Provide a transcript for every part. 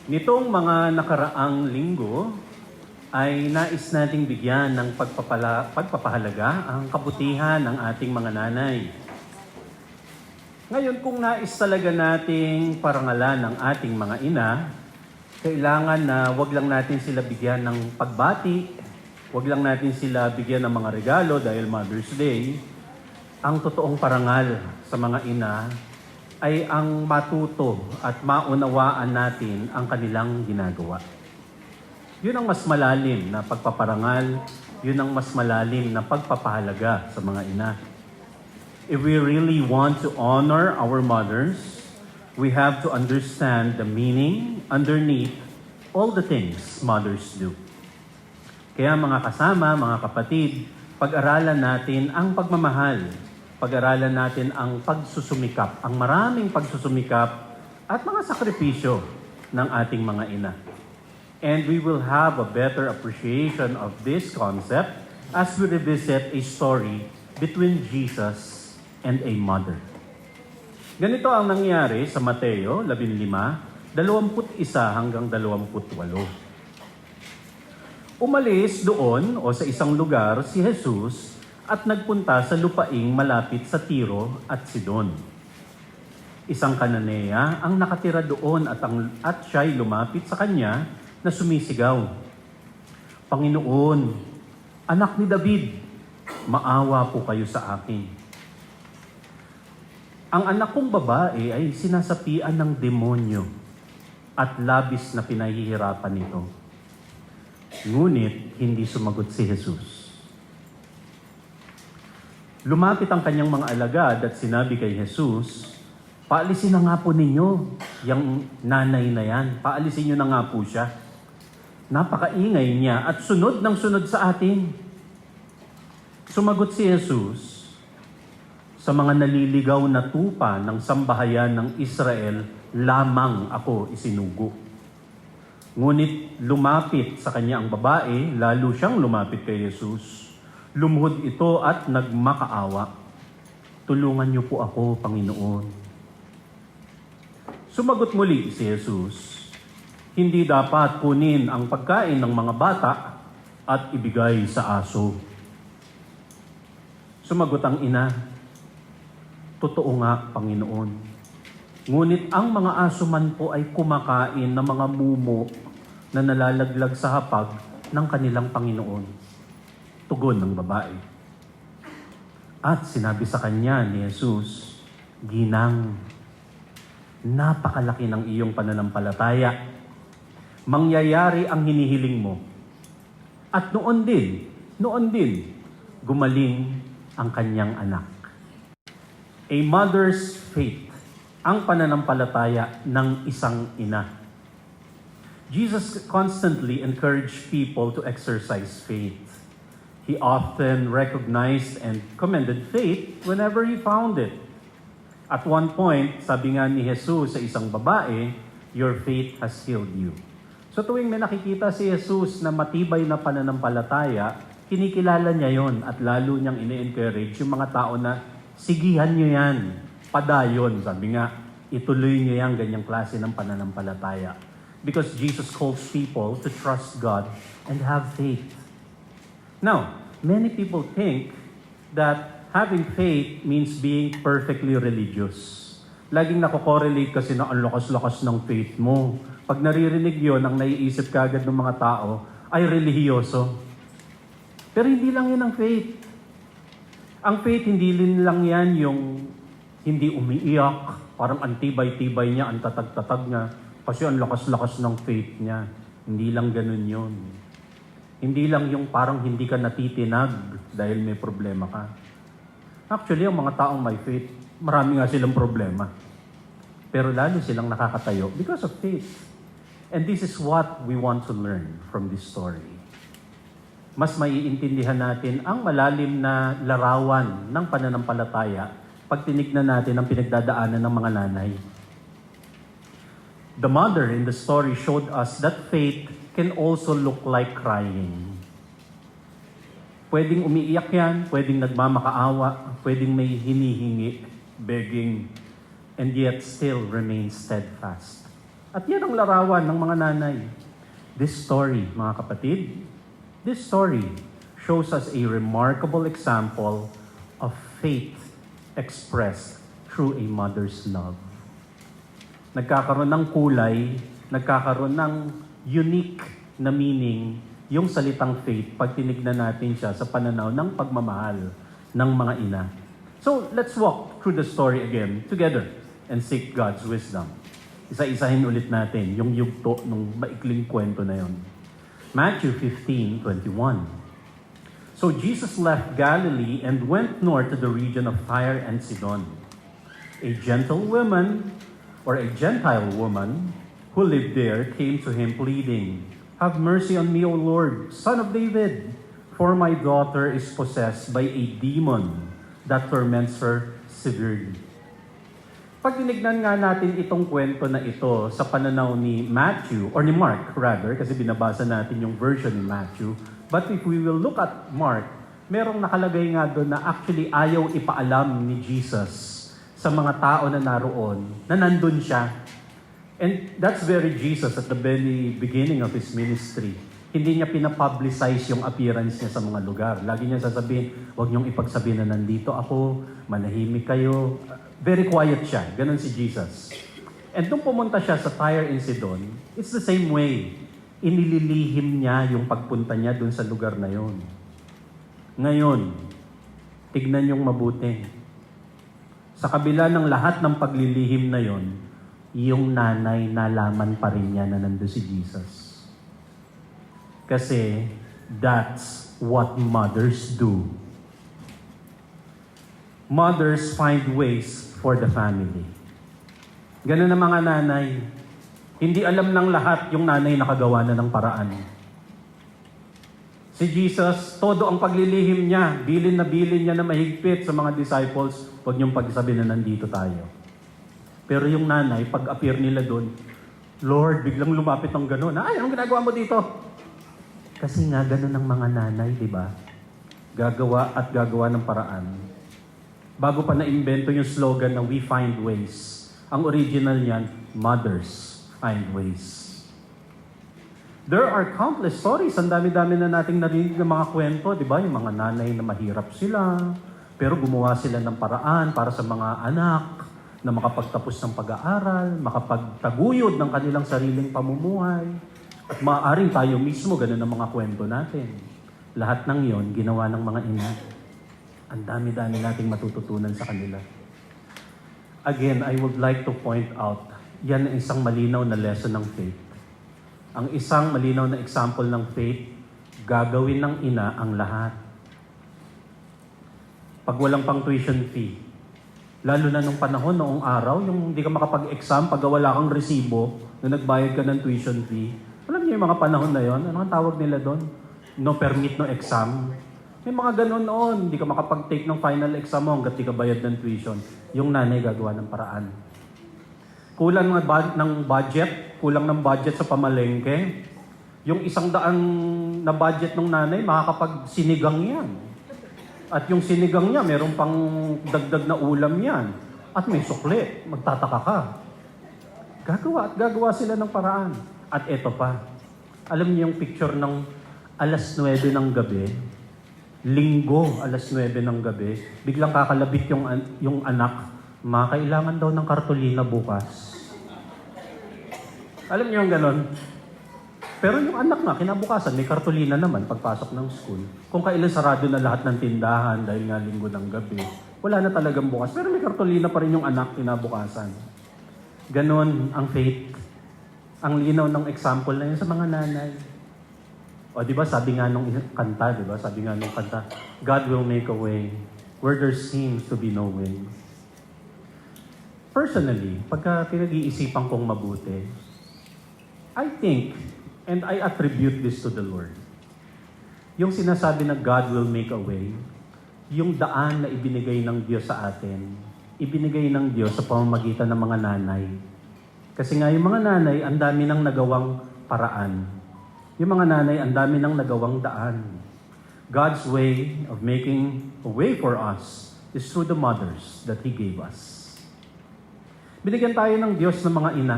Nitong mga nakaraang linggo ay nais nating bigyan ng pagpapahalaga ang kabutihan ng ating mga nanay. Ngayon, kung nais talaga nating parangalan ng ating mga ina, kailangan na wag lang natin sila bigyan ng pagbati, wag lang natin sila bigyan ng mga regalo dahil Mother's Day. Ang totoong parangal sa mga ina ay ang matuto at maunawaan natin ang kanilang ginagawa. Yun ang mas malalim na pagpaparangal, yun ang mas malalim na pagpapahalaga sa mga ina. If we really want to honor our mothers, we have to understand the meaning underneath all the things mothers do. Kaya mga kasama, mga kapatid, pag-aralan natin ang pagmamahal. Pag-aralan natin ang pagsusumikap, ang maraming pagsusumikap at mga sakripisyo ng ating mga ina. And we will have a better appreciation of this concept as we revisit a story between Jesus and a mother. Ganito ang nangyari sa Mateo 15, 21 hanggang 28. Umalis doon o sa isang lugar si Jesus at nagpunta sa lupaing malapit sa Tiro at Sidon. Isang Kananea ang nakatira doon at siya'y lumapit sa kanya na sumisigaw, "Panginoon, anak ni David, maawa po kayo sa akin. Ang anak kong babae ay sinasapian ng demonyo at labis na pinahihirapan nito." Ngunit hindi sumagot si Jesus. Lumapit ang kanyang mga alagad at sinabi kay Jesus, "Paalisin na nga po ninyo yung nanay na yan. Paalisin nyo na nga po siya. Napakaingay niya at sunod ng sunod sa atin." Sumagot si Jesus, "Sa mga naliligaw na tupa ng sambahayan ng Israel, lamang ako isinugo." Ngunit lumapit sa kanya ang babae, lalo siyang lumapit kay Jesus. Lumuhod ito at nagmakaawa, "Tulungan niyo po ako, Panginoon." Sumagot muli si Jesus, "Hindi dapat kunin ang pagkain ng mga bata at ibigay sa aso." Sumagot ang ina, "Totoo nga, Panginoon. Ngunit ang mga aso man po ay kumakain ng mga mumo na nalalaglag sa hapag ng kanilang Panginoon." Tugon ng babae. At sinabi sa kanya ni Jesus, "Ginang, napakalaki ng iyong pananampalataya. Mangyayari ang hinihiling mo." At noon din, gumaling ang kanyang anak. A mother's faith, ang pananampalataya ng isang ina. Jesus constantly encouraged people to exercise faith. He often recognized and commended faith whenever he found it. At one point, sabi nga ni Jesus sa isang babae, "Your faith has healed you." So tuwing may nakikita si Jesus na matibay na pananampalataya, kinikilala niya yon at lalo niyang ini-encourage yung mga tao na, "Sigihan niyo yan, padayon." Sabi nga, ituloy niyo yan ganyang klase ng pananampalataya. Because Jesus calls people to trust God and have faith. Now, many people think that having faith means being perfectly religious. Laging nako-correlate kasi na ang lakas-lakas ng faith mo. Pag naririnig yun, ang naiisip kagad ng mga tao ay relihiyoso. Pero hindi lang yan ang faith. Ang faith, hindi lang yan yung hindi umiiyak, parang antibay-tibay niya, ang tatag-tatag niya, kasi ang lakas-lakas ng faith niya. Hindi lang ganun yun. Hindi lang yung parang hindi ka natitinag dahil may problema ka. Actually, ang mga taong may faith, marami nga silang problema. Pero lalo silang nakakatayo because of faith. And this is what we want to learn from this story. Mas maiintindihan natin ang malalim na larawan ng pananampalataya pag tinignan natin ang pinagdadaanan ng mga nanay. The mother in the story showed us that faith can also look like crying. Pwedeng umiiyak yan, pwedeng nagmamakaawa, pwedeng may hinihingi, begging, and yet still remain steadfast. At yan ang larawan ng mga nanay. This story, mga kapatid, this story shows us a remarkable example of faith expressed through a mother's love. Nagkakaroon ng kulay, nagkakaroon ng unique na meaning yung salitang faith pag tinignan natin siya sa pananaw ng pagmamahal ng mga ina. So, let's walk through the story again together and seek God's wisdom. Isa-isahin ulit natin yung yugto ng maikling kwento na yon. Matthew 15:21. So Jesus left Galilee and went north to the region of Tyre and Sidon. A gentlewoman, or a Gentile woman, who lived there came to him pleading, "Have mercy on me, O Lord, Son of David, for my daughter is possessed by a demon that torments her severely." Pag tinignan nga natin itong kwento na ito sa pananaw ni Matthew, or ni Mark rather, kasi binabasa natin yung version ni Matthew, but if we will look at Mark, merong nakalagay nga doon na actually ayaw ipaalam ni Jesus sa mga tao na naroon, na nandun siya. And that's very Jesus at the very beginning of His ministry. Hindi niya pinapublicize yung appearance niya sa mga lugar. Lagi niya sasabihin, huwag niyong ipagsabihin na nandito ako, manahimik kayo. Very quiet siya. Ganon si Jesus. And nung pumunta siya sa Tyre and Sidon, it's the same way. Inililihim niya yung pagpunta niya dun sa lugar na yon. Ngayon, tignan niyong mabuti. Sa kabila ng lahat ng paglilihim na yon, yung nanay nalaman pa rin niya na nandun si Jesus. Kasi that's what mothers do. Mothers find ways for the family. Ganun ang mga nanay. Hindi alam ng lahat yung nanay nakagawa na ng paraan. Si Jesus, todo ang paglilihim niya, bilin niya na mahigpit sa mga disciples, huwag niyong pagsabi na nandito tayo. Pero yung nanay, pag-appear nila doon, Lord, biglang lumapit ng gano'n. Ay, anong ginagawa mo dito? Kasi nga, gano'n ang mga nanay, di ba? Gagawa ng paraan. Bago pa na-invento yung slogan na we find ways. Ang original niyan, mothers find ways. There are countless stories. Ang dami-dami na nating narinig ng mga kwento, di ba? Yung mga nanay na mahirap sila, pero gumawa sila ng paraan para sa mga anak na makapagtapos ng pag-aaral, makapagtaguyod ng kanilang sariling pamumuhay. At maaaring tayo mismo, ganun ang mga kwento natin. Lahat ng yon ginawa ng mga ina. Ang dami-dami nating matututunan sa kanila. Again, I would like to point out, yan ang isang malinaw na lesson ng faith. Ang isang malinaw na example ng faith, gagawin ng ina ang lahat. Pag walang pang tuition fee, lalo na nung panahon, noong araw, yung hindi ka makapag-exam, pag wala kang resibo, na nagbayad ka ng tuition fee, alam niyo yung mga panahon na yon, ano ang tawag nila doon? No permit, no exam. May mga ganun noon, hindi ka makapag-take ng final exam mo hanggat di ka bayad ng tuition. Yung nanay gagawa ng paraan. Kulang ng budget, kulang ng budget sa pamalengke. Yung 100 na budget ng nanay, makakapag-sinigang yan. At yung sinigang niya, meron pang dagdag na ulam yan. At may sukli, magtataka ka. Gagawa sila ng paraan. At eto pa, alam niyo yung picture ng alas 9 ng gabi, linggo, alas 9 ng gabi, biglang kakalabit yung anak, makailangan daw ng kartolina bukas. Alam niyo yung ganon? Pero yung anak nga, kinabukasan, may kartolina naman pagpasok ng school. Kung kailan sarado na lahat ng tindahan dahil nga linggo ng gabi, wala na talagang bukas. Pero may kartolina pa rin yung anak kinabukasan. Ganon ang faith. Ang linaw ng example na yun sa mga nanay. O di ba sabi nga nung kanta, di ba? Sabi nga nung kanta, God will make a way where there seems to be no way. Personally, pagka pinag-iisipan kong mabuti, I think, and I attribute this to the Lord. Yung sinasabi na God will make a way, yung daan na ibinigay ng Diyos sa atin, ibinigay ng Diyos sa pamamagitan ng mga nanay. Kasi nga yung mga nanay, ang dami nang nagawang paraan. Yung mga nanay, ang dami nang nagawang daan. God's way of making a way for us is through the mothers that He gave us. Binigyan tayo ng Diyos ng mga ina.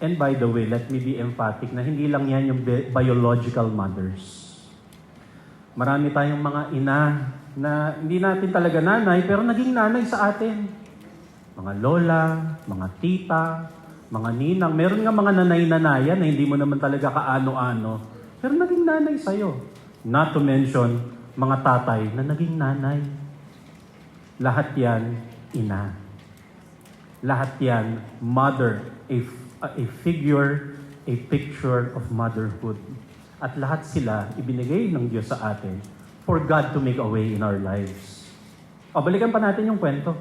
And by the way, let me be emphatic na hindi lang yan yung biological mothers. Marami tayong mga ina na hindi natin talaga nanay, pero naging nanay sa atin. Mga lola, mga tita, mga ninang. Meron nga mga nanay-nanayan na hindi mo naman talaga kaano-ano, pero naging nanay sa'yo. Not to mention, mga tatay na naging nanay. Lahat yan, ina. Lahat yan, mother, a figure, a picture of motherhood. At lahat sila ibinigay ng Diyos sa atin for God to make a way in our lives. O, balikan pa natin yung kwento.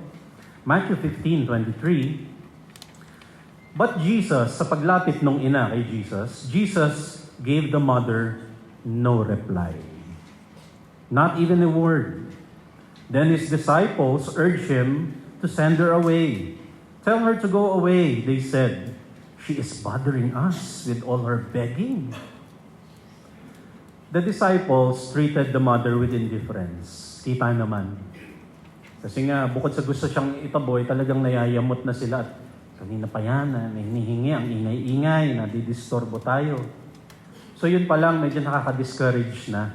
Matthew 15:23. But Jesus, sa paglapit ng ina kay Jesus gave the mother no reply. Not even a word. Then his disciples urged him to send her away. Tell her to go away, they said. She is bothering us with all her begging. The disciples treated the mother with indifference. Kita naman. Kasi nga, bukod sa gusto siyang itaboy, talagang nayayamot na sila. At kanina pa yan, hinihingi, ang ingay-ingay, nadidisturbo tayo. So yun pa lang, medyo nakaka-discourage na.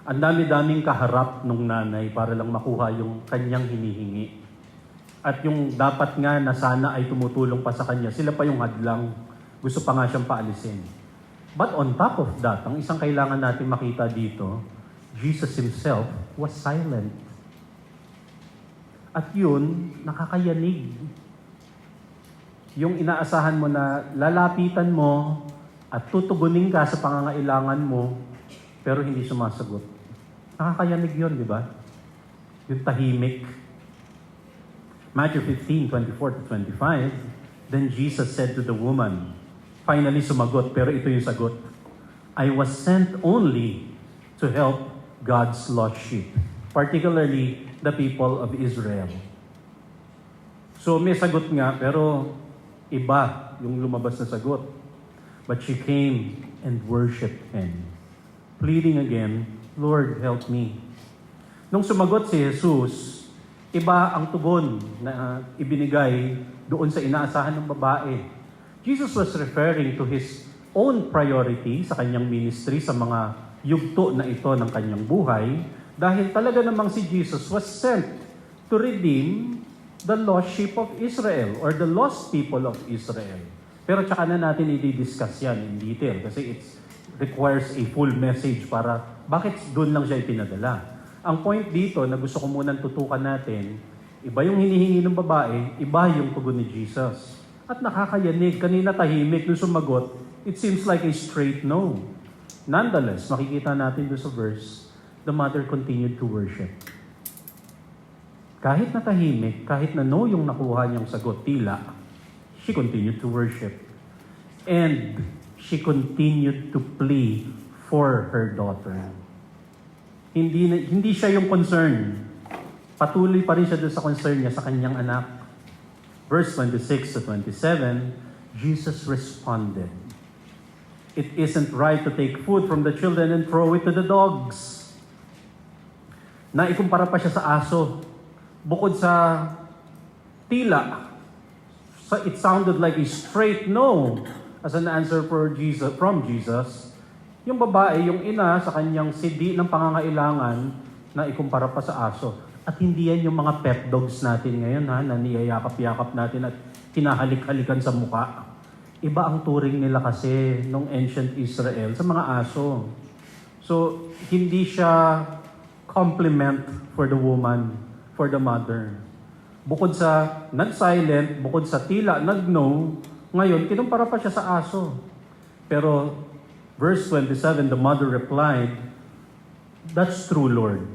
Ang dami-daming kaharap nung nanay para lang makuha yung kanyang hinihingi. At yung dapat nga na sana ay tumutulong pa sa kanya, sila pa yung hadlang. Gusto pa nga siyang paalisin. But on top of that, ang isang kailangan natin makita dito, Jesus himself was silent. At yun, nakakayanig. Yung inaasahan mo na lalapitan mo at tutugunin ka sa pangangailangan mo, pero hindi sumasagot. Nakakayanig yun, di ba? Yung tahimik. Matthew 15:24-25, then Jesus said to the woman, finally sumagot, pero ito yung sagot, I was sent only to help God's lost sheep, particularly the people of Israel. So may sagot nga, pero iba yung lumabas na sagot. But she came and worshipped Him, pleading again, Lord, help me. Nung sumagot si Jesus, iba ang tugon na ibinigay doon sa inaasahan ng babae. Jesus was referring to His own priority sa kanyang ministry, sa mga yugto na ito ng kanyang buhay, dahil talaga namang si Jesus was sent to redeem the lost sheep of Israel or the lost people of Israel. Pero tsaka na natin i-discuss yan in detail kasi it requires a full message para bakit doon lang siya ipinadala. Ang point dito na gusto ko munang tutukan natin, iba yung hinihingi ng babae, iba yung tugon ni Jesus. At nakakayanig, kanina tahimik, nung sumagot, it seems like a straight no. Nonetheless, makikita natin doon sa verse, the mother continued to worship. Kahit na tahimik, kahit na no yung nakuha niyang sagot, tila, she continued to worship. And she continued to plead for her daughter. Hindi siya yung concern. Patuloy pa rin siya doon sa concern niya sa kanyang anak. Verse 26-27, Jesus responded, it isn't right to take food from the children and throw it to the dogs. Naikumpara pa siya sa aso. Bukod sa tila, it sounded like a straight no as an answer from Jesus. Yung babae, yung ina sa kanyang sidi ng pangangailangan na ikumpara pa sa aso. At hindi yan yung mga pet dogs natin ngayon na niyayakap-yakap natin at hinahalik-halikan sa muka. Iba ang turing nila kasi nung ancient Israel sa mga aso. So, hindi siya compliment for the woman, for the mother. Bukod sa nag-silent, bukod sa tila, nag-no, ngayon, kinumpara pa siya sa aso. Pero, verse 27, the mother replied, that's true, Lord.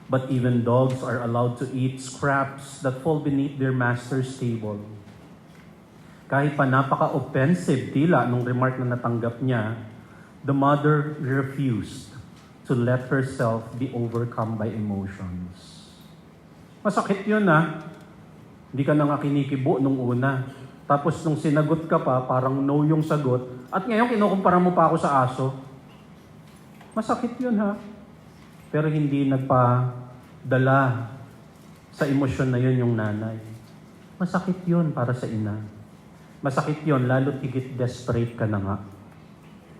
But even dogs are allowed to eat scraps that fall beneath their master's table. Kahit pa napaka-offensive tila nung remark na natanggap niya, the mother refused to let herself be overcome by emotions. Masakit yun Hindi ka na nga kinikibo nung una. Tapos nung sinagot ka pa, parang no yung sagot. At ngayon kinukumpara mo pa ako sa aso. Masakit yun Pero hindi nagpadala sa emosyon na yun yung nanay. Masakit yun para sa ina. Masakit yon, lalo't higit desperate ka na nga.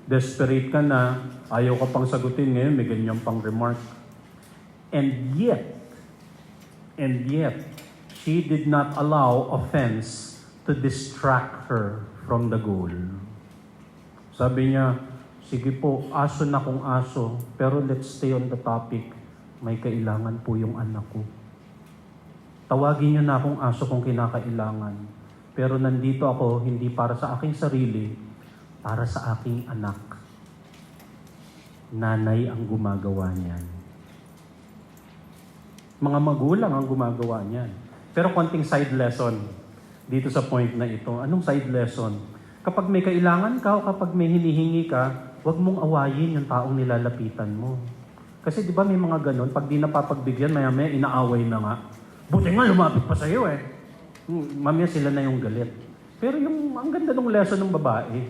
Desperate ka na, ayaw ka pang sagutin ngayon, may ganyan pang remark. And yet, she did not allow offense to distract her from the goal. Sabi niya, sige po, aso na kung aso, pero let's stay on the topic. May kailangan po yung anak ko. Tawagin niyo na akong aso kung kinakailangan. Pero nandito ako hindi para sa aking sarili, para sa aking anak. Nanay ang gumagawa niyan. Mga magulang ang gumagawa niyan. Pero konting side lesson dito sa point na ito. Anong side lesson? Kapag may kailangan ka o kapag may hinihingi ka, huwag mong awayin yung taong nilalapitan mo. Kasi di ba may mga ganon, pag di napapagbigyan, maya-maya inaaway na nga. Buti nga lumapit pa sa'yo eh. Mamaya sila na yung galit. Pero yung, ang ganda ng lesson ng babae,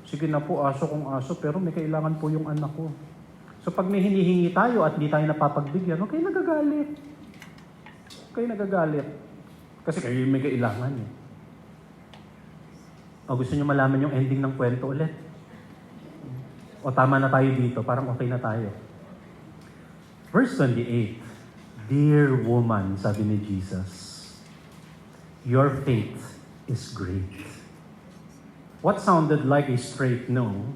sige na po, aso kung aso, pero may kailangan po yung anak ko. So pag may hinihingi tayo at hindi tayo napapagbigyan, huwag kayo nagagalit. Huwag kayo nagagalit. Kasi kayo may kailangan eh. O gusto nyo malaman yung ending ng kwento ulit? O tama na tayo dito, parang okay na tayo. Verse 28, Dear woman, sabi ni Jesus, your faith is great. What sounded like a straight no,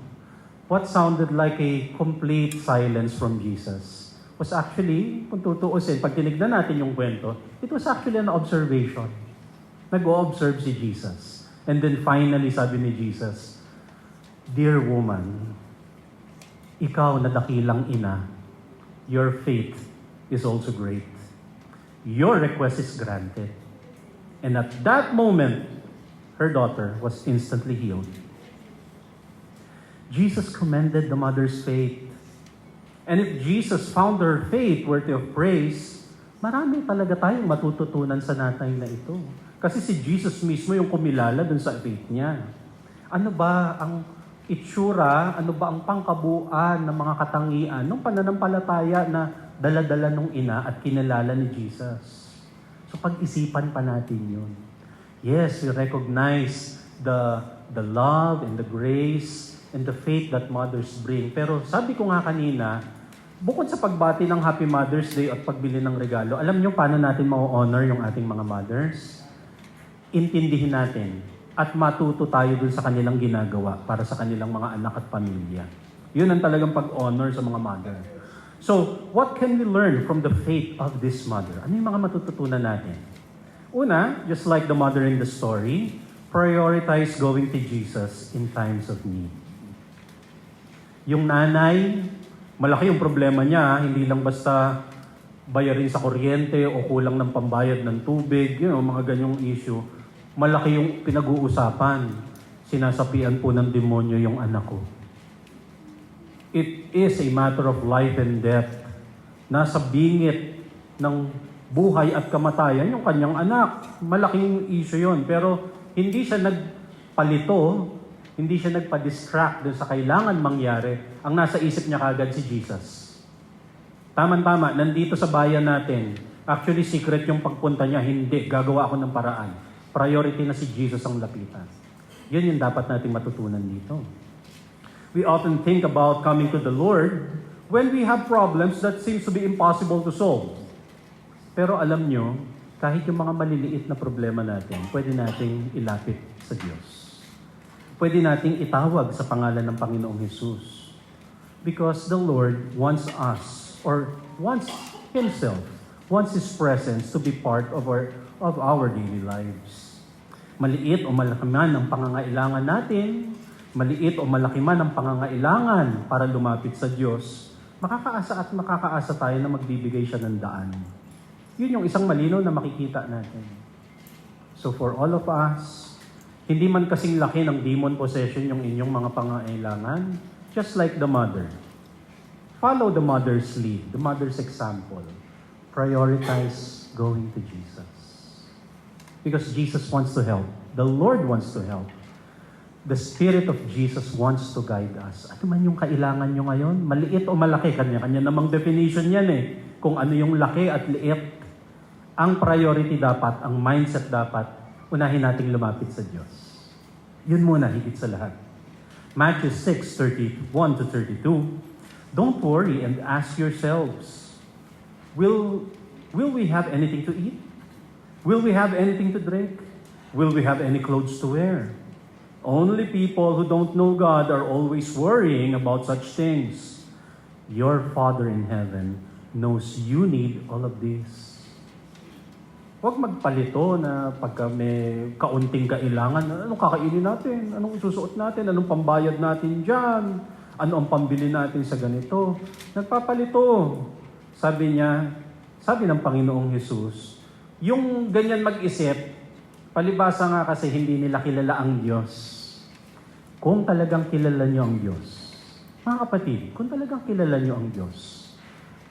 what sounded like a complete silence from Jesus, was actually, kung tutuusin, pag tinignan natin yung kwento, it was actually an observation. Nag-o-observe si Jesus. And then finally, sabi ni Jesus, Dear woman, ikaw na dakilang ina, your faith is also great. Your request is granted. And at that moment, her daughter was instantly healed. Jesus commended the mother's faith. And if Jesus found her faith worthy of praise, marami talaga tayong matututunan sa natay na ito. Kasi si Jesus mismo yung kumilala dun sa faith niya. Ano ba ang itsura, ano ba ang pangkabuuan ng mga katangian ng pananampalataya na dala-dala nung ina at kinalala ni Jesus? So pag-isipan pa natin yun. Yes, we recognize the love and the grace and the faith that mothers bring. Pero sabi ko nga kanina, bukod sa pagbati ng Happy Mother's Day at pagbili ng regalo, alam niyo paano natin ma-honor yung ating mga mothers? Intindihin natin at matuto tayo dun sa kanilang ginagawa para sa kanilang mga anak at pamilya. Yun ang talagang pag-honor sa mga mother. So, what can we learn from the faith of this mother? Ano yung mga matututunan natin? Una, just like the mother in the story, prioritize going to Jesus in times of need. Yung nanay, malaki yung problema niya, hindi lang basta bayarin sa kuryente o kulang ng pambayad ng tubig, mga ganyong issue. Malaki yung pinag-uusapan. Sinasapian po ng demonyo yung anak ko. It is a matter of life and death. Nasa bingit ng buhay at kamatayan yung kanyang anak. Malaking issue yon. Pero hindi siya nagpalito, hindi siya nagpa-distract dun sa kailangan mangyari. Ang nasa isip niya kagad si Jesus. Tama-tama, nandito sa bayan natin. Actually, secret yung pagpunta niya. Hindi, gagawa ako ng paraan. Priority na si Jesus ang lapitan. Yun yung dapat nating matutunan dito. We often think about coming to the Lord when we have problems that seems to be impossible to solve. Pero alam nyo, kahit yung mga maliliit na problema natin, pwede nating ilapit sa Diyos. Pwede nating itawag sa pangalan ng Panginoong Jesus. Because the Lord wants us, or wants Himself, wants His presence to be part of our daily lives. Maliit o malaki man ang pangangailangan natin, maliit o malaki man ang pangangailangan para lumapit sa Diyos, makakaasa tayo na magbibigay siya ng daan. Yun yung isang malinaw na makikita natin. So for all of us, hindi man kasing laki ng demon possession yung inyong mga pangangailangan, just like the mother. Follow the mother's lead, the mother's example. Prioritize going to Jesus. Because Jesus wants to help. The Lord wants to help. The Spirit of Jesus wants to guide us. Ano man yung kailangan nyo ngayon? Maliit o malaki? Kanya-kanya namang definition yan eh. Kung ano yung laki at liit. Ang priority dapat, ang mindset dapat, unahin nating lumapit sa Diyos. Yun muna, higit sa lahat. Matthew 6:31 to 32. Don't worry and ask yourselves, will we have anything to eat? Will we have anything to drink? Will we have any clothes to wear? Only people who don't know God are always worrying about such things. Your Father in heaven knows you need all of this. Huwag magpalito na pagka may kaunting kailangan, anong kakainin natin? Anong isusuot natin? Anong pambayad natin dyan? Ano ang pambili natin sa ganito? Nagpapalito. Sabi ng Panginoong Hesus, yung ganyan mag-isip, palibasa nga kasi hindi nila kilala ang Diyos. Kung talagang kilala nyo ang Diyos, mga kapatid, kung talagang kilala nyo ang Diyos,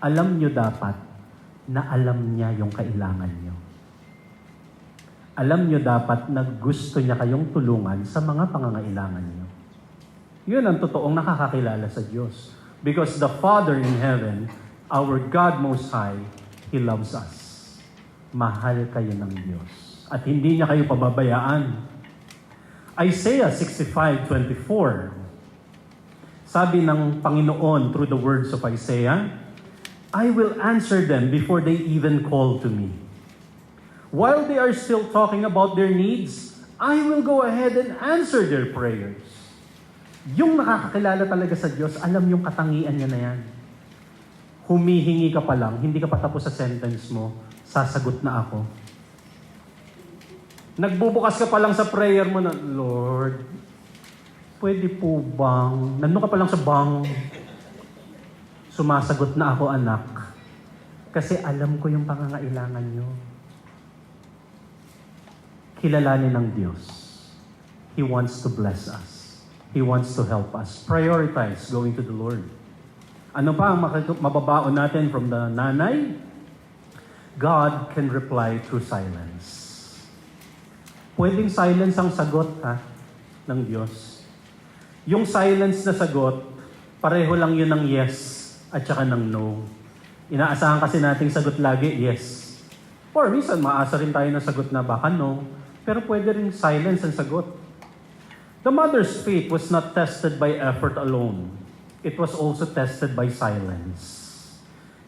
alam nyo dapat na alam niya yung kailangan nyo. Alam nyo dapat na gusto niya kayong tulungan sa mga pangangailangan nyo. Yun ang totoong nakakakilala sa Diyos. Because the Father in heaven, our God Most High, He loves us. Mahal kayo ng Diyos. At hindi niya kayo pababayaan. Isaiah 65:24. Sabi ng Panginoon through the words of Isaiah, I will answer them before they even call to me. While they are still talking about their needs, I will go ahead and answer their prayers. Yung nakakakilala talaga sa Diyos, alam yung katangian niya na yan. Humihingi ka pa lang, hindi ka pa tapos sa sentence mo, sasagot na ako. Nagbubukas ka pa lang sa prayer mo na, Lord, pwede po bang, nandun ka pa lang sa bang, sumasagot na ako anak, kasi alam ko yung pangangailangan nyo. Kilalanin ng Diyos. He wants to bless us. He wants to help us. Prioritize going to the Lord. Ano pa ang mababaon natin from the nanay? God can reply through silence. Pwedeng silence ang sagot ng Diyos. Yung silence na sagot, pareho lang yun ng yes at saka ng no. Inaasahan kasi nating sagot lagi, yes. Or minsan, maasa rin tayo ng sagot na baka no. Pero pwede rin silence ang sagot. The mother's faith was not tested by effort alone. It was also tested by silence.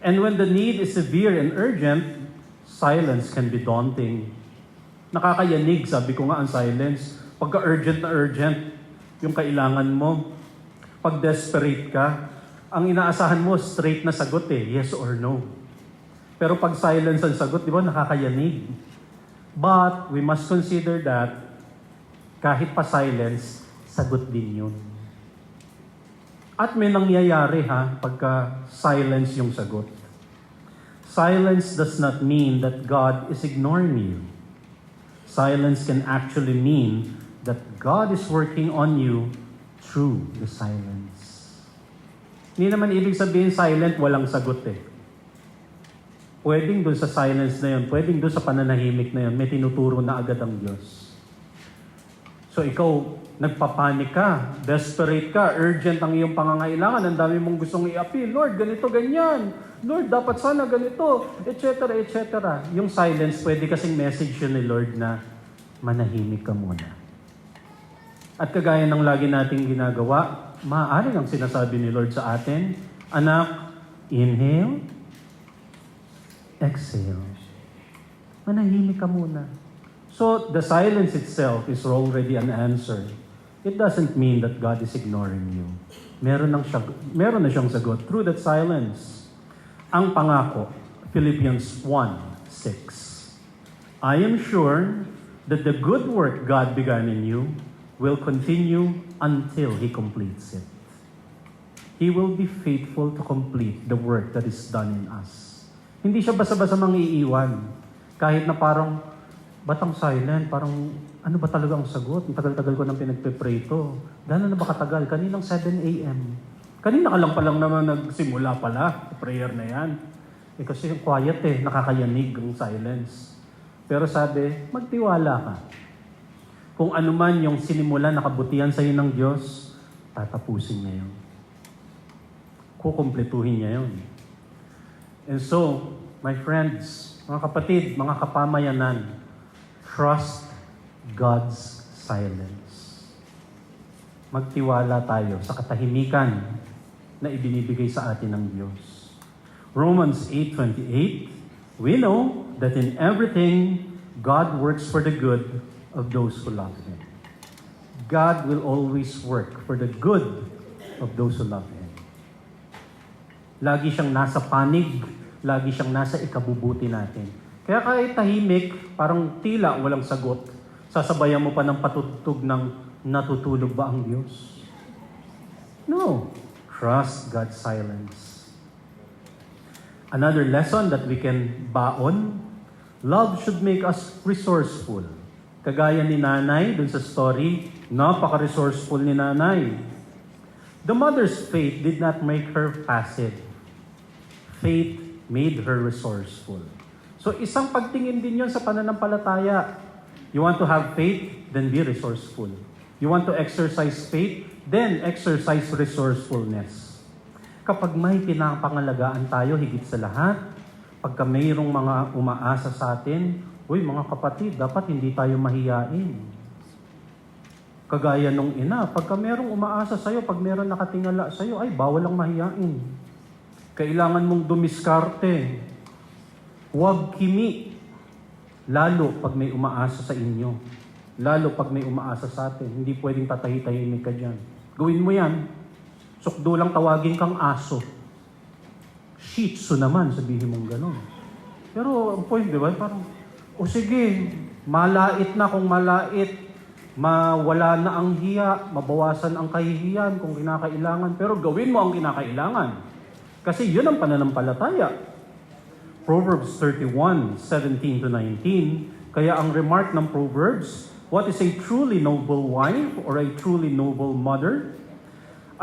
And when the need is severe and urgent, silence can be daunting. Nakakayanig, sabi ko nga, ang silence. Pagka urgent na urgent, yung kailangan mo. Pag desperate ka, ang inaasahan mo, straight na sagot yes or no. Pero pag silence ang sagot, di ba, nakakayanig. But we must consider that kahit pa silence, sagot din yun. At may nangyayari pagka silence yung sagot. Silence does not mean that God is ignoring you. Silence can actually mean that God is working on you through the silence. Hindi naman ibig sabihin silent, walang sagot Pwedeng doon sa silence na yun, pwedeng doon sa pananahimik na yun, may tinuturo na agad ang Diyos. So ikaw, nagpapanik ka, desperate ka, urgent ang iyong pangangailangan, ang dami mong gustong i-appeal, Lord, ganito, ganyan. Lord, dapat sana ganito, etc., etc. Yung silence, pwede kasing message yun ni Lord na manahimik ka muna. At kagaya ng lagi nating ginagawa, maaari ang sinasabi ni Lord sa atin, anak, inhale, exhale. Manahimik ka muna. So, the silence itself is already an answer. It doesn't mean that God is ignoring you. Meron na siyang sagot through that silence. Ang pangako, Philippians 1:6. I am sure that the good work God began in you will continue until He completes it. He will be faithful to complete the work that is done in us. Hindi siya basta-basta mangiiwan. Kahit na parang, ba't ang silent? Parang, ano ba talaga ang sagot? Ang tagal-tagal ko nang pinagpe-pray ito. Gano'n na ba katagal? Kaninang 7 a.m. Kanina ka lang palang naman nagsimula pala. Prayer na yan. Kasi yung quiet nakakayanig ang silence. Pero sabi, magtiwala ka. Kung ano man yung sinimula na kabutihan sa iyo ng Diyos, tatapusin niya yun. Kukumpletuhin niya yun. And so, my friends, mga kapatid, mga kapamayanan, trust God's silence. magtiwala tayo sa katahimikan na ibinibigay sa atin ng Diyos. Romans 8:28, we know that in everything, God works for the good of those who love Him. God will always work for the good of those who love Him. Lagi siyang nasa panig, lagi siyang nasa ikabubuti natin. Kaya kahit tahimik, parang tila walang sagot, sasabayan mo pa ng patutug ng natutulog ba ang Diyos? No. Trust God's silence. Another lesson that we can baon, love should make us resourceful. Kagaya ni nanay dun sa story, napaka-resourceful ni nanay. The mother's faith did not make her passive. Faith made her resourceful. So isang pagtingin din yon sa pananampalataya. You want to have faith, then be resourceful. You want to exercise faith, then exercise resourcefulness. Kapag may pinapangalagaan tayo higit sa lahat, pagka mayroong mga umaasa sa atin, uy mga kapatid, dapat hindi tayo mahiyain. Kagaya nung ina, pagka mayroong umaasa sa'yo, pag mayroong nakatingala sa'yo, ay bawal lang mahiyain. Kailangan mong dumiskarte. Huwag kimi. Lalo pag may umaasa sa inyo. Lalo pag may umaasa sa atin. Hindi pwedeng tatahi-tahimik ka dyan. Gawin mo yan. Sukdo lang tawagin kang aso. Shih Tzu naman, sabihin mong gano'n. Pero ang point, di ba? Parang, o sige, malait na kung malait. Mawala na ang hiya, mabawasan ang kahihiyan kung kinakailangan. Pero gawin mo ang kinakailangan. Kasi yun ang pananampalataya. Proverbs 31:17-19. Kaya ang remark ng Proverbs, what is a truly noble wife or a truly noble mother?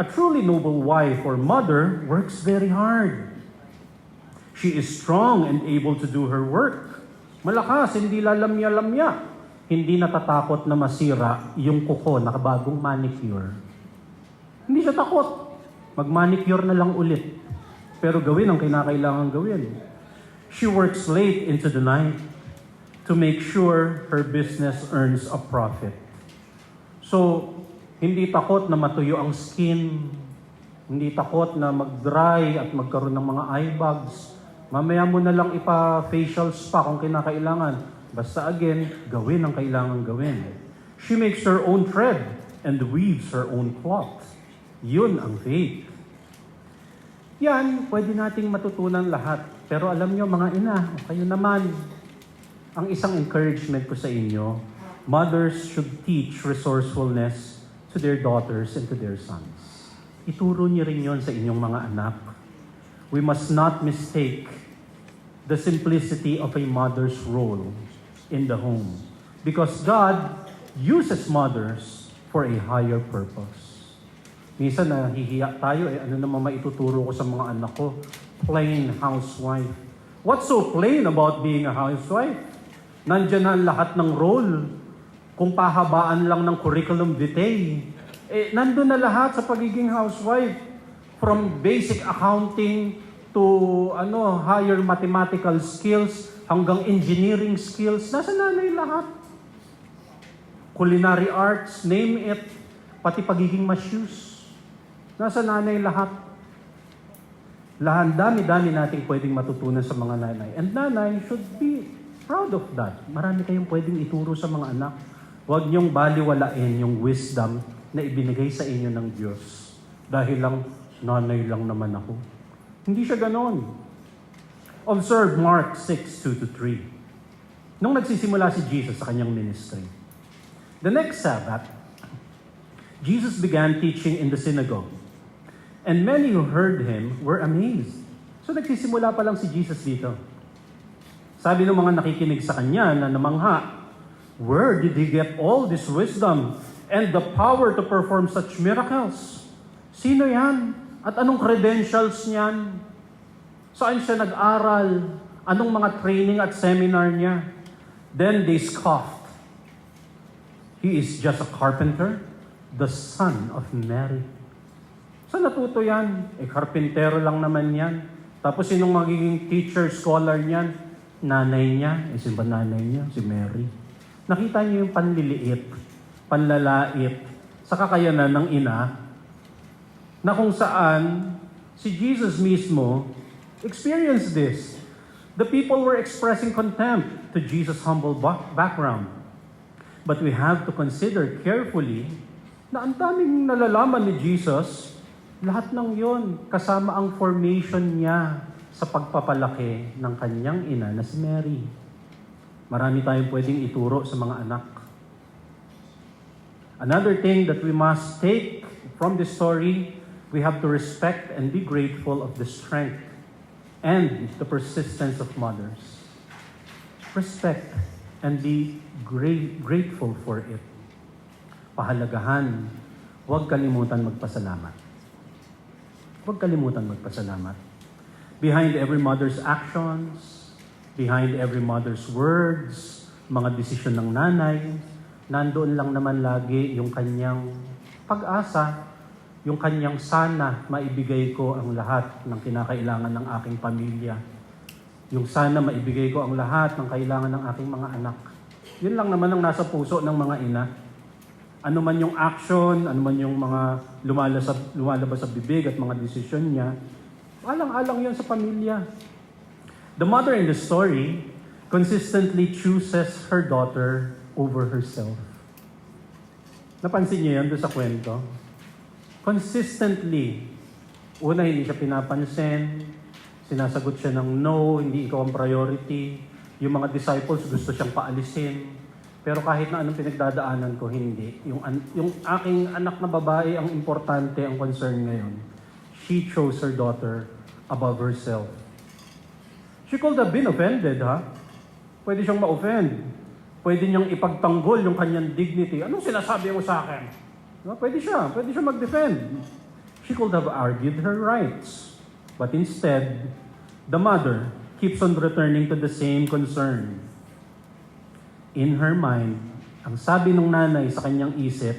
A truly noble wife or mother works very hard. She is strong and able to do her work. Malakas, hindi lalamya-lamya. Hindi natatakot na masira yung kuko na bagong manicure. Hindi siya takot. Mag-manicure na lang ulit. Pero gawin ang kinakailangan gawin. She works late into the night to make sure her business earns a profit. So, hindi takot na matuyo ang skin, hindi takot na mag-dry at magkaroon ng mga eye bags. Mamaya mo na lang ipa-facial spa kung kinakailangan. Basta again, gawin ang kailangan gawin. She makes her own thread and weaves her own cloth. Yun ang faith. Yan, pwede nating matutunan lahat. Pero alam nyo mga ina, kayo naman, ang isang encouragement ko sa inyo, mothers should teach resourcefulness to their daughters and to their sons. Ituro niyo rin yon sa inyong mga anak. We must not mistake the simplicity of a mother's role in the home. Because God uses mothers for a higher purpose. Minsan nahihiya tayo, ano naman maituturo ko sa mga anak ko? Plain housewife. What's so plain about being a housewife? Nandiyan na lahat ng role. Kung pahabaan lang ng curriculum vitae, nandun na lahat sa pagiging housewife. From basic accounting to higher mathematical skills hanggang engineering skills. Nasa nanay lahat. Culinary arts, name it. Pati pagiging masyus. Nasa nanay lahat. Lahat, dami-dami nating pwedeng matutunan sa mga nanay. And nanay should be proud of that. Marami kayong pwedeng ituro sa mga anak. Huwag niyong baliwalain yung wisdom na ibinigay sa inyo ng Diyos. Dahil lang, nanay lang naman ako. Hindi siya ganon. Observe Mark 6:2-3. Nung nagsisimula si Jesus sa kanyang ministry, the next Sabbath, Jesus began teaching in the synagogue. And many who heard him were amazed. So nagsisimula pa lang si Jesus dito. Sabi ng mga nakikinig sa kanya na namangha, where did he get all this wisdom and the power to perform such miracles? Sino yan? At anong credentials niyan? Saan siya nag-aral? Anong mga training at seminar niya? Then they scoffed. He is just a carpenter, the son of Mary. Saan natuto yan? Karpintero lang naman yan. Tapos sinong magiging teacher, scholar niyan? Nanay niya. Sino ba nanay niya? Si Mary. Nakita niyo yung panliliit, panlalait, sa kakayanan ng ina na kung saan si Jesus mismo experienced this. The people were expressing contempt to Jesus' humble background. But we have to consider carefully na ang daming nalalaman ni Jesus, lahat ng yon kasama ang formation niya sa pagpapalaki ng kanyang ina na si Mary. Marami tayong pwedeng ituro sa mga anak. Another thing that we must take from this story, we have to respect and be grateful of the strength and the persistence of mothers. Respect and be grateful for it. Pahalagahan, huwag kalimutan magpasalamat. Huwag kalimutan magpasalamat. Behind every mother's actions, behind every mother's words, mga desisyon ng nanay, nandoon lang naman lagi yung kanyang pag-asa, yung kanyang sana maibigay ko ang lahat ng kinakailangan ng aking pamilya. Yung sana maibigay ko ang lahat ng kailangan ng aking mga anak. Yun lang naman ang nasa puso ng mga ina. Ano man yung action, ano man yung mga lumalabas sa bibig at mga desisyon niya, alang-alang yun sa pamilya. The mother in the story consistently chooses her daughter over herself. Napansin niyo yan doon sa kwento? Consistently. Una, hindi siya pinapansin. Sinasagot siya ng no, hindi ikaw ang priority. Yung mga disciples gusto siyang paalisin. Pero kahit na anong pinagdadaanan ko, hindi. Yung aking anak na babae, ang importante, ang concern ngayon. She chose her daughter above herself. She could have been offended, ha? Pwede siyang ma-offend. Pwede niyang ipagtanggol yung kanyang dignity. Anong sinasabi mo sa akin? Pwede siya mag-defend. She could have argued her rights. But instead, the mother keeps on returning to the same concern. In her mind, ang sabi ng nanay sa kanyang isip,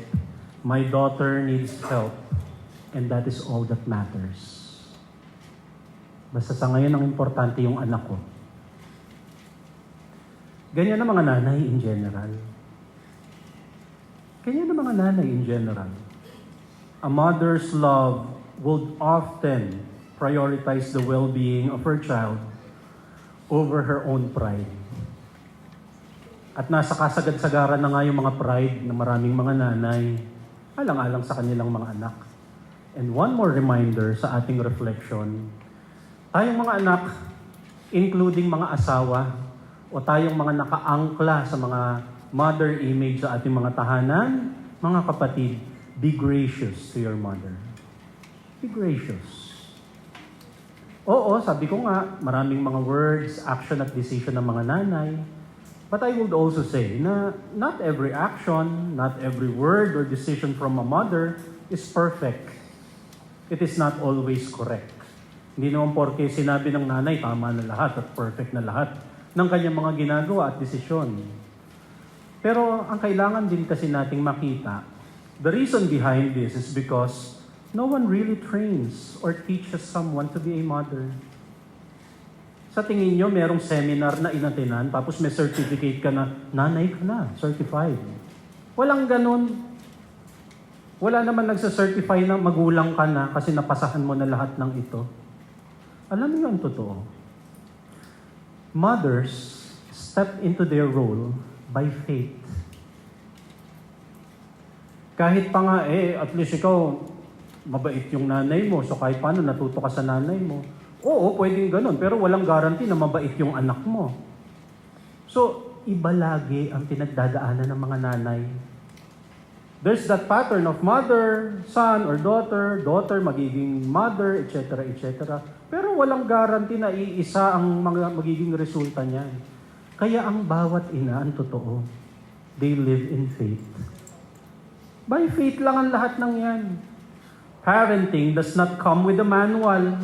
my daughter needs help, and that is all that matters. Basta sa ngayon, ang importante yung anak ko. Ganyan ang mga nanay in general. Ganyan ang mga nanay in general. A mother's love would often prioritize the well-being of her child over her own pride. At nasa kasagad-sagaran na nga yung mga pride ng maraming mga nanay, alang-alang sa kanilang mga anak. And one more reminder sa ating reflection, tayong mga anak, including mga asawa, o tayong mga nakaangkla sa mga mother image sa ating mga tahanan, mga kapatid, be gracious to your mother. Be gracious. Oo, sabi ko nga, maraming mga words, action at decision ng mga nanay. But I would also say na not every action, not every word or decision from a mother is perfect. It is not always correct. Hindi naman porke sinabi ng nanay, tama na lahat at perfect na lahat ng kanyang mga ginagawa at desisyon. Pero ang kailangan din kasi nating makita, the reason behind this is because no one really trains or teaches someone to be a mother. Sa tingin nyo, merong seminar na inatenan, tapos may certificate ka na, nanay ka na, certified. Walang ganun. Wala naman nagsa-certify na magulang ka na kasi napasahan mo na lahat ng ito. Alam niyo ang totoo. Mothers step into their role by faith. Kahit pa nga, at least ikaw, mabait yung nanay mo, so kahit paano natuto ka sa nanay mo. Oo, pwedeng ganun, pero walang guarantee na mabait yung anak mo. So, iba lagi ang pinagdadaanan ng mga nanay. There's that pattern of mother, son, or daughter, daughter magiging mother, etc., etc. Pero walang guarantee na iisa ang magiging resulta niyan. Kaya ang bawat ina, ang totoo, they live in faith. By faith lang ang lahat ng yan. Parenting does not come with a manual.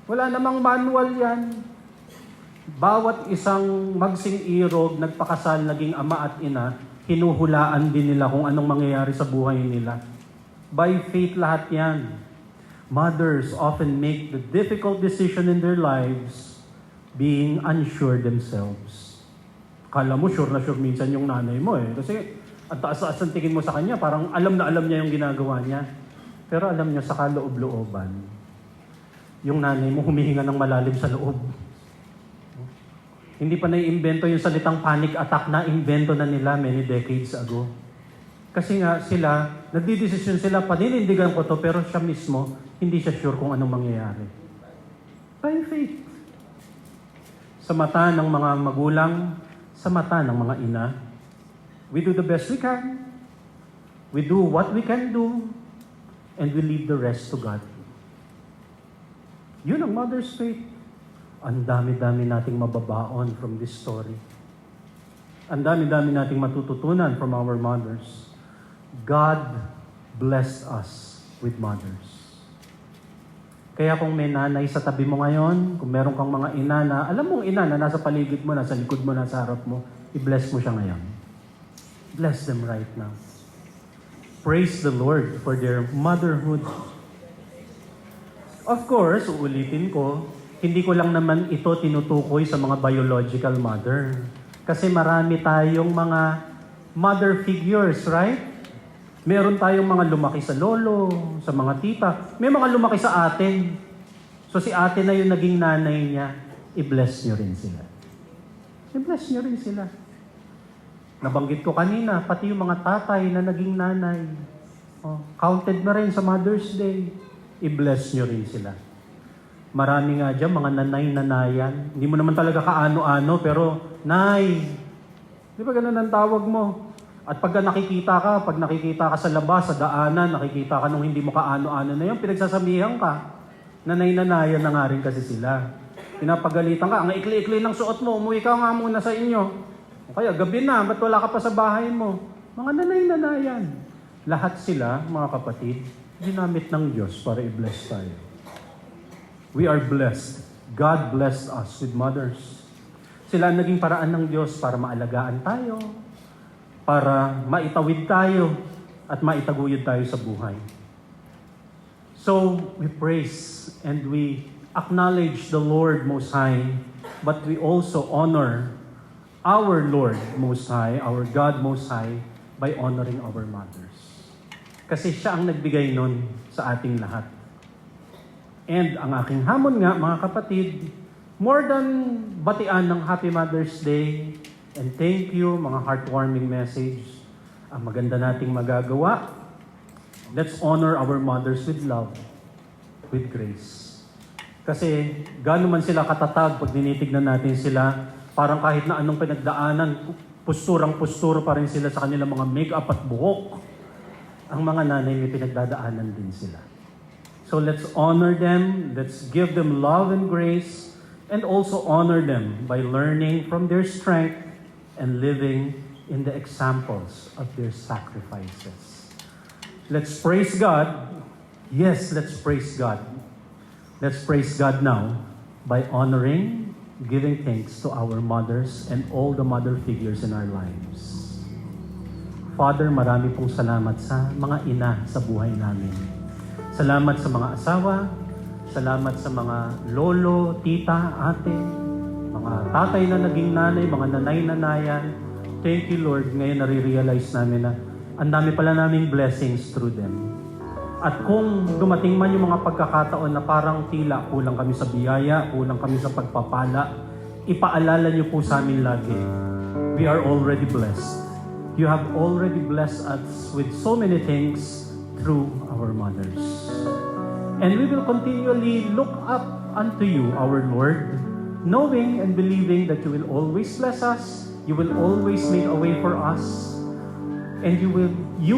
Wala namang manual yan. Bawat isang magsing-irog, nagpakasal, naging ama at ina, hinuhulaan din nila kung anong mangyayari sa buhay nila. By faith lahat yan. Mothers often make the difficult decision in their lives being unsure themselves. Kala mo, sure na sure minsan yung nanay mo eh. Kasi Ang taas-taas ang tingin mo sa kanya, parang alam na alam niya yung ginagawa niya. Pero alam niyo, sa kaloob-looban, yung nanay mo humihinga ng malalim sa loob. Hindi pa naiimbento yung salitang panic attack na invento na nila many decades ago. Kasi nga sila, nagdidesisyon sila, paninindigan ko to, pero siya mismo, hindi siya sure kung anong mangyayari. By faith. Sa mata ng mga magulang, sa mata ng mga ina, we do the best we can. We do what we can do. And we leave the rest to God. Yun ang mother's faith. Ang dami-dami nating mababaon from this story. Ang dami-dami nating matututunan from our mothers. God blessed us with mothers. Kaya kung may nanay sa tabi mo ngayon, kung meron kang mga ina na, alam mong ina na nasa paligid mo, nasa likod mo, nasa harap mo, i-bless mo siya ngayon. Bless them right now. Praise the Lord for their motherhood. Of course, uulitin ko, hindi ko lang naman ito tinutukoy sa mga biological mother. Kasi marami tayong mga mother figures, right? Meron tayong mga lumaki sa lolo, sa mga tita. May mga lumaki sa atin. So si ate na yung naging nanay niya, i-bless nyo rin sila. I-bless nyo rin sila. Nabanggit ko kanina, pati yung mga tatay na naging nanay. Counted na rin sa Mother's Day. I-bless nyo rin sila. Marami nga dyan, mga nanay-nanayan. Hindi mo naman talaga kaano-ano, pero, Nay! Di ba ganun ang tawag mo? At pag nakikita ka sa labas, sa daanan, nakikita ka nung hindi mo kaano-ano na yun, pinagsasabihan ka. Nanay-nanayan na nga rin kasi sila. Pinapagalitan ka, ang ikli-ikli ng suot mo, umuwi ka nga muna sa inyo. O kaya, gabi na, ba't wala ka pa sa bahay mo? Mga nanay-nanayan. Lahat sila, mga kapatid, ginamit ng Diyos para i-bless tayo. We are blessed. God blessed us with mothers. Sila ang naging paraan ng Diyos para maalagaan tayo, para maitawid tayo, at maitaguyod tayo sa buhay. So, we praise and we acknowledge the Lord Most High, but we also honor our Lord Most High, our God Most High, by honoring our mothers. Kasi siya ang nagbigay nun sa ating lahat. And ang aking hamon nga, mga kapatid, more than batian ng Happy Mother's Day, and thank you, mga heartwarming message, ang maganda nating magagawa, let's honor our mothers with love, with grace. Kasi gaano man sila katatag pag tinitignan natin sila, parang kahit na anong pinagdaanan, pusturang-pusturo pa rin sila sa kanilang mga make-up at buhok. Ang mga nanay may pinagdadaanan din sila. So let's honor them, let's give them love and grace, and also honor them by learning from their strength and living in the examples of their sacrifices. Let's praise God. Yes, let's praise God. Let's praise God now by honoring, giving thanks to our mothers and all the mother figures in our lives. Father, marami pong salamat sa mga ina sa buhay namin. Salamat sa mga asawa, salamat sa mga lolo, tita, ate, mga tatay na naging nanay, mga nanay-nanayan. Thank you, Lord. Ngayon nare-realize namin na ang dami pala naming blessings through them. At kung dumating man yung mga pagkakataon na parang tila kulang kami sa biyaya, kulang kami sa pagpapala, ipaalala niyo po sa amin lagi, we are already blessed. You have already blessed us with so many things through our mothers. And we will continually look up unto you, our Lord, knowing and believing that you will always bless us, you will always make a way for us, and you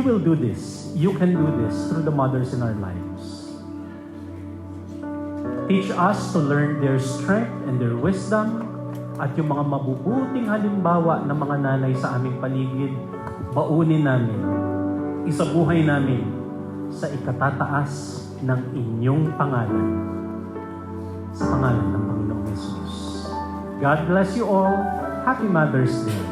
will do this. You can do this through the mothers in our lives. Teach us to learn their strength and their wisdom, at yung mga mabubuting halimbawa ng mga nanay sa aming paligid, baunin namin, isabuhay namin sa ikatataas ng inyong pangalan, sa pangalan ng Panginoong Jesus. God bless you all. Happy Mother's Day.